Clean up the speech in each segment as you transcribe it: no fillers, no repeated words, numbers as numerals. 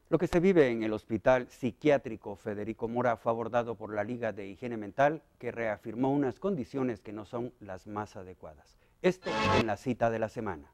Lo que se vive en el Hospital Psiquiátrico Federico Mora fue abordado por la Liga de Higiene Mental, que reafirmó unas condiciones que no son las más adecuadas. Esto en la cita de la semana.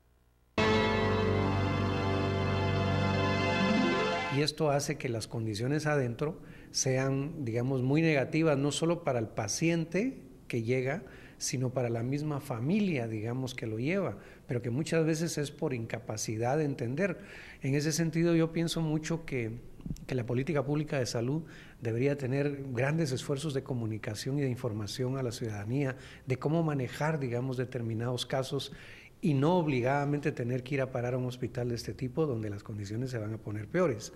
Y esto hace que las condiciones adentro sean, digamos, muy negativas, no solo para el paciente que llega, sino para la misma familia, digamos, que lo lleva, pero que muchas veces es por incapacidad de entender. En ese sentido, yo pienso mucho que la política pública de salud debería tener grandes esfuerzos de comunicación y de información a la ciudadanía, de cómo manejar, digamos, determinados casos y no obligadamente tener que ir a parar a un hospital de este tipo donde las condiciones se van a poner peores.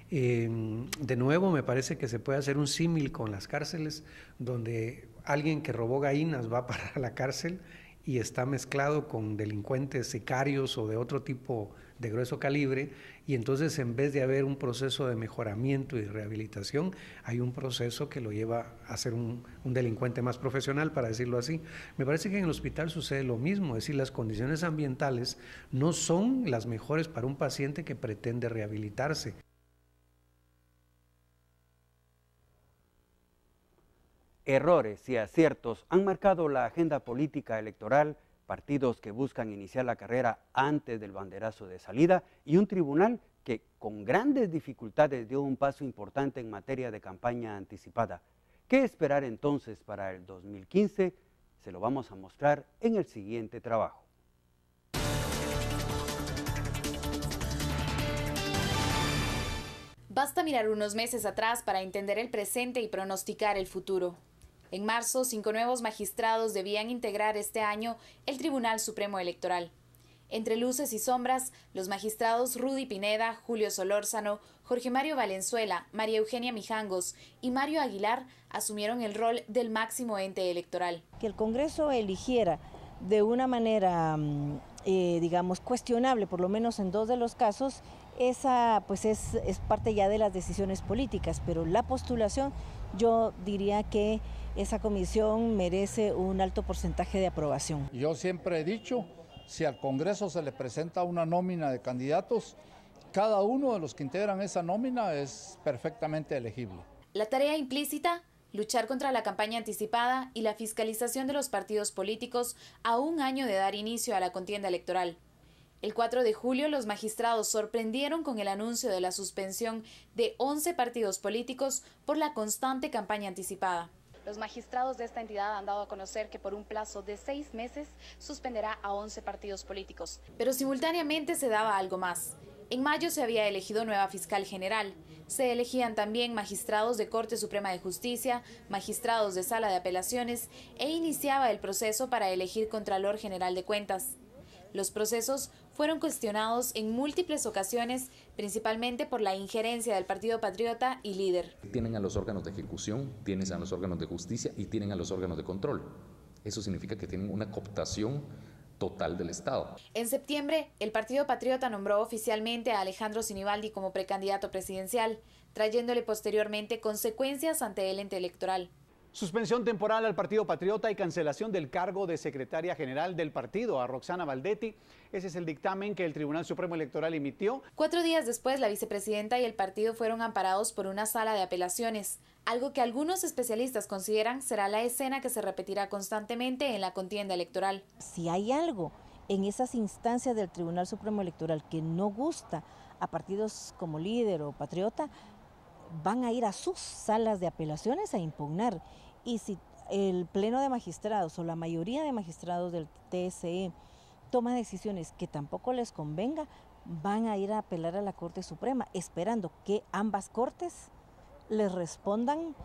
De nuevo, me parece que se puede hacer un símil con las cárceles, donde alguien que robó gallinas va a parar a la cárcel y está mezclado con delincuentes sicarios o de otro tipo de grueso calibre, y entonces en vez de haber un proceso de mejoramiento y de rehabilitación, hay un proceso que lo lleva a ser un delincuente más profesional, para decirlo así. Me parece que en el hospital sucede lo mismo, es decir, las condiciones ambientales no son las mejores para un paciente que pretende rehabilitarse. Errores y aciertos han marcado la agenda política electoral, partidos que buscan iniciar la carrera antes del banderazo de salida y un tribunal que con grandes dificultades dio un paso importante en materia de campaña anticipada. ¿Qué esperar entonces para el 2015? Se lo vamos a mostrar en el siguiente trabajo. Basta mirar unos meses atrás para entender el presente y pronosticar el futuro. En marzo, 5 nuevos magistrados debían integrar este año el Tribunal Supremo Electoral. Entre luces y sombras, los magistrados Rudy Pineda, Julio Solórzano, Jorge Mario Valenzuela, María Eugenia Mijangos y Mario Aguilar asumieron el rol del máximo ente electoral. Que el Congreso eligiera de una manera, digamos, cuestionable, por lo menos en 2 de los casos, esa pues es parte ya de las decisiones políticas, pero la postulación, yo diría que esa comisión merece un alto porcentaje de aprobación. Yo siempre he dicho, si al Congreso se le presenta una nómina de candidatos, cada uno de los que integran esa nómina es perfectamente elegible. La tarea implícita: luchar contra la campaña anticipada y la fiscalización de los partidos políticos a un año de dar inicio a la contienda electoral. El 4 de julio, los magistrados sorprendieron con el anuncio de la suspensión de 11 partidos políticos por la constante campaña anticipada. Los magistrados de esta entidad han dado a conocer que por un plazo de 6 meses suspenderá a 11 partidos políticos. Pero simultáneamente se daba algo más. En mayo se había elegido nueva fiscal general. Se elegían también magistrados de Corte Suprema de Justicia, magistrados de Sala de Apelaciones e iniciaba el proceso para elegir Contralor General de Cuentas. Los procesos fueron cuestionados en múltiples ocasiones, principalmente por la injerencia del Partido Patriota y Líder. Tienen a los órganos de ejecución, tienen a los órganos de justicia y tienen a los órganos de control. Eso significa que tienen una cooptación total del Estado. En septiembre, el Partido Patriota nombró oficialmente a Alejandro Sinibaldi como precandidato presidencial, trayéndole posteriormente consecuencias ante el ente electoral. Suspensión temporal al Partido Patriota y cancelación del cargo de secretaria general del partido a Roxana Valdetti. Ese es el dictamen que el Tribunal Supremo Electoral emitió. 4 días después, la vicepresidenta y el partido fueron amparados por una sala de apelaciones, algo que algunos especialistas consideran será la escena que se repetirá constantemente en la contienda electoral. Si hay algo en esas instancias del Tribunal Supremo Electoral que no gusta a partidos como Líder o Patriota, van a ir a sus salas de apelaciones a impugnar. Y si el Pleno de Magistrados o la mayoría de magistrados del TSE toma decisiones que tampoco les convenga, van a ir a apelar a la Corte Suprema, esperando que ambas cortes les respondan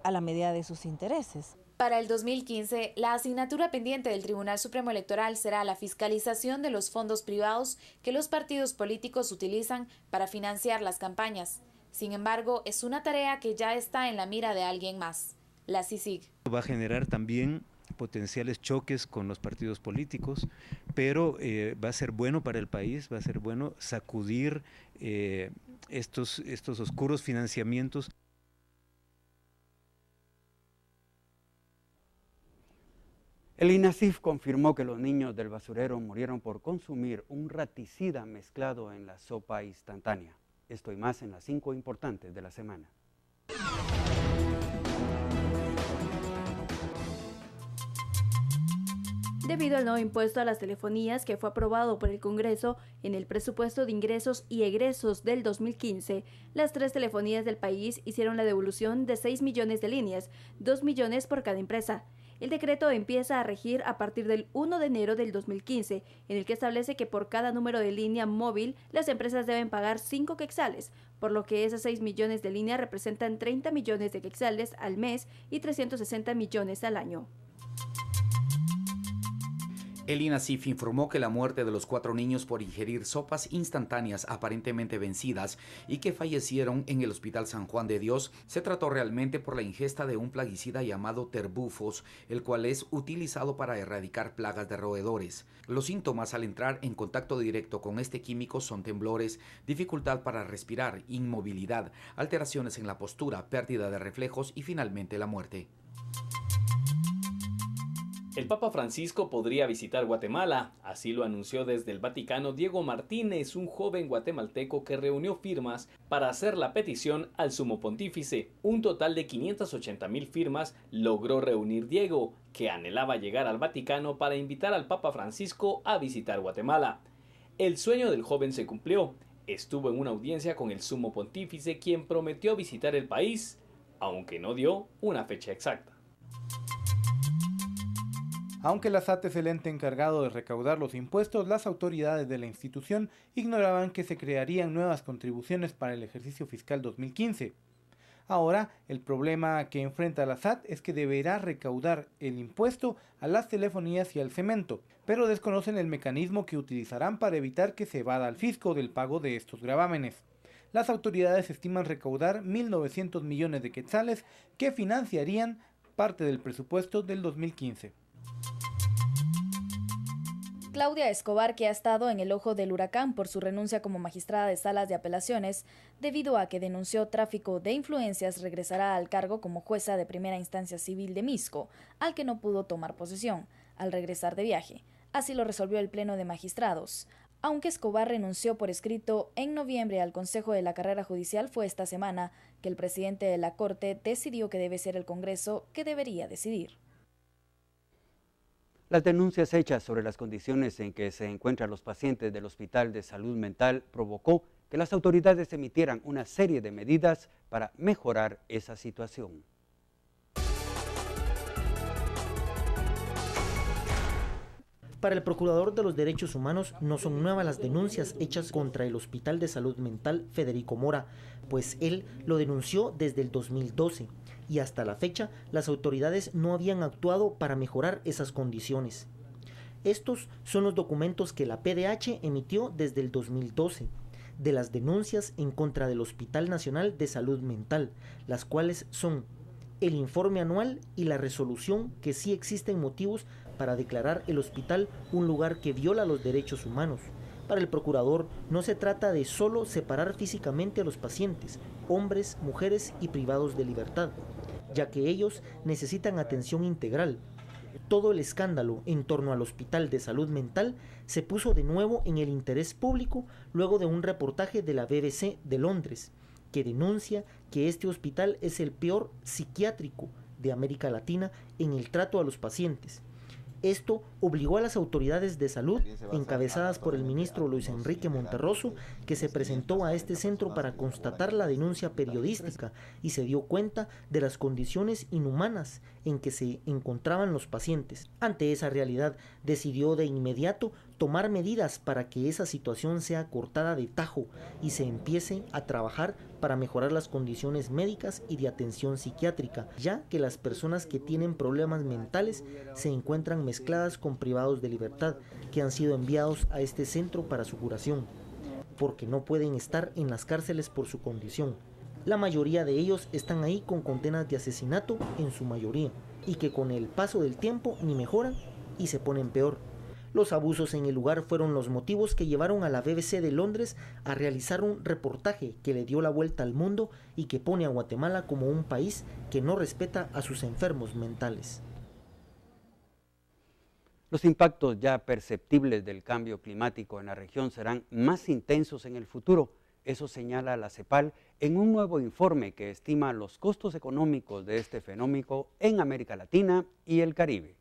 a la medida de sus intereses. Para el 2015, la asignatura pendiente del Tribunal Supremo Electoral será la fiscalización de los fondos privados que los partidos políticos utilizan para financiar las campañas. Sin embargo, es una tarea que ya está en la mira de alguien más, la CICIG. Va a generar también potenciales choques con los partidos políticos, pero va a ser bueno para el país, va a ser bueno sacudir estos oscuros financiamientos. El INASIF confirmó que los niños del basurero murieron por consumir un raticida mezclado en la sopa instantánea. Esto y más en las 5 importantes de la semana. Debido al nuevo impuesto a las telefonías que fue aprobado por el Congreso en el presupuesto de ingresos y egresos del 2015, las 3 telefonías del país hicieron la devolución de 6 millones de líneas, 2 millones por cada empresa. El decreto empieza a regir a partir del 1 de enero del 2015, en el que establece que por cada número de línea móvil las empresas deben pagar 5 quetzales, por lo que esas 6 millones de líneas representan 30 millones de quetzales al mes y 360 millones al año. El INASIF informó que la muerte de los 4 niños por ingerir sopas instantáneas aparentemente vencidas y que fallecieron en el Hospital San Juan de Dios se trató realmente por la ingesta de un plaguicida llamado terbufos, el cual es utilizado para erradicar plagas de roedores. Los síntomas al entrar en contacto directo con este químico son temblores, dificultad para respirar, inmovilidad, alteraciones en la postura, pérdida de reflejos y finalmente la muerte. El Papa Francisco podría visitar Guatemala, así lo anunció desde el Vaticano Diego Martínez, un joven guatemalteco que reunió firmas para hacer la petición al Sumo Pontífice. Un total de 580,000 firmas logró reunir Diego, que anhelaba llegar al Vaticano para invitar al Papa Francisco a visitar Guatemala. El sueño del joven se cumplió. Estuvo en una audiencia con el Sumo Pontífice, quien prometió visitar el país, aunque no dio una fecha exacta. Aunque la SAT es el ente encargado de recaudar los impuestos, las autoridades de la institución ignoraban que se crearían nuevas contribuciones para el ejercicio fiscal 2015. Ahora, el problema que enfrenta la SAT es que deberá recaudar el impuesto a las telefonías y al cemento, pero desconocen el mecanismo que utilizarán para evitar que se evada al fisco del pago de estos gravámenes. Las autoridades estiman recaudar 1.900 millones de quetzales que financiarían parte del presupuesto del 2015. Claudia Escobar, que ha estado en el ojo del huracán por su renuncia como magistrada de salas de apelaciones, debido a que denunció tráfico de influencias, regresará al cargo como jueza de primera instancia civil de Misco, al que no pudo tomar posesión al regresar de viaje. Así lo resolvió el Pleno de Magistrados. Aunque Escobar renunció por escrito en noviembre al Consejo de la Carrera Judicial, fue esta semana que el presidente de la Corte decidió que debe ser el Congreso que debería decidir. Las denuncias hechas sobre las condiciones en que se encuentran los pacientes del Hospital de Salud Mental provocó que las autoridades emitieran una serie de medidas para mejorar esa situación. Para el Procurador de los Derechos Humanos no son nuevas las denuncias hechas contra el Hospital de Salud Mental Federico Mora, pues él lo denunció desde el 2012 y hasta la fecha las autoridades no habían actuado para mejorar esas condiciones. Estos son los documentos que la PDH emitió desde el 2012 de las denuncias en contra del Hospital Nacional de Salud Mental, las cuales son el informe anual y la resolución que sí existen motivos para declarar el hospital un lugar que viola los derechos humanos. Para el procurador no se trata de solo separar físicamente a los pacientes, hombres, mujeres y privados de libertad, ya que ellos necesitan atención integral. Todo el escándalo en torno al Hospital de Salud Mental se puso de nuevo en el interés público luego de un reportaje de la BBC de Londres, que denuncia que este hospital es el peor psiquiátrico de América Latina en el trato a los pacientes. Esto obligó a las autoridades de salud, encabezadas por el ministro Luis Enrique Monterroso, que se presentó a este centro para constatar la denuncia periodística y se dio cuenta de las condiciones inhumanas en que se encontraban los pacientes. Ante esa realidad, decidió de inmediato tomar medidas para que esa situación sea cortada de tajo y se empiece a trabajar para mejorar las condiciones médicas y de atención psiquiátrica, ya que las personas que tienen problemas mentales se encuentran mezcladas con privados de libertad que han sido enviados a este centro para su curación, porque no pueden estar en las cárceles por su condición. La mayoría de ellos están ahí con condenas de asesinato en su mayoría, y que con el paso del tiempo ni mejoran y se ponen peor. Los abusos en el lugar fueron los motivos que llevaron a la BBC de Londres a realizar un reportaje que le dio la vuelta al mundo y que pone a Guatemala como un país que no respeta a sus enfermos mentales. Los impactos ya perceptibles del cambio climático en la región serán más intensos en el futuro. Eso señala la CEPAL en un nuevo informe que estima los costos económicos de este fenómeno en América Latina y el Caribe.